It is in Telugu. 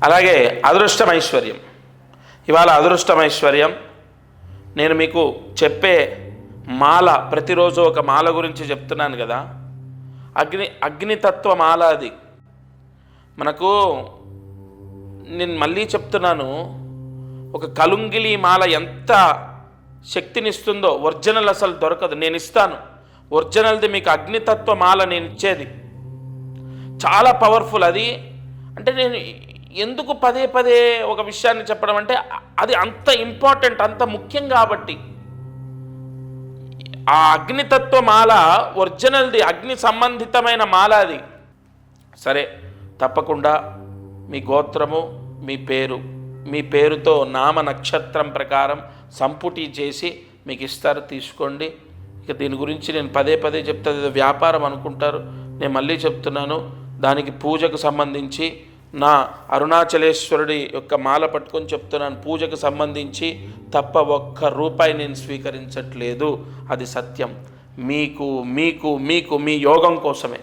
అలాగే అదృష్టమైశ్వర్యం. ఇవాళ అదృష్టమైశ్వర్యం నేను మీకు చెప్పే మాల, ప్రతిరోజు ఒక మాల గురించి చెప్తున్నాను కదా. అగ్నితత్వ మాల అది. మనకు నేను మళ్ళీ చెప్తున్నాను, ఒక కలుంగిలి మాల ఎంత శక్తినిస్తుందో ఒరిజినల్ అసలు దొరకదు. నేను ఇస్తాను ఒరిజినల్ది మీకు. అగ్నితత్వ మాల నేను ఇచ్చేది చాలా పవర్ఫుల్ అది. అంటే నేను ఎందుకు పదే పదే ఒక విషయాన్ని చెప్పడం అంటే, అది అంత ఇంపార్టెంట్, అంత ముఖ్యం కాబట్టి. ఆ అగ్నితత్వ మాల ఒరిజినల్ది, అగ్ని సంబంధితమైన మాల అది. సరే, తప్పకుండా మీ గోత్రము, మీ పేరుతో నామ నక్షత్రం ప్రకారం సంపుటి చేసి మీకు ఇస్తారు, తీసుకోండి. ఇక దీని గురించి నేను పదే పదే చెప్తాను, ఏదో వ్యాపారం అనుకుంటారు. నేను మళ్ళీ చెప్తున్నాను, దానికి పూజకు సంబంధించి నా అరుణాచలేశ్వరుడి యొక్క మాల పట్టుకొని చెప్తున్నాను. పూజకు సంబంధించి తప్ప ఒక్క రూపాయి నేను స్వీకరించట్లేదు. అది సత్యం. మీకు మీ యోగం కోసమే.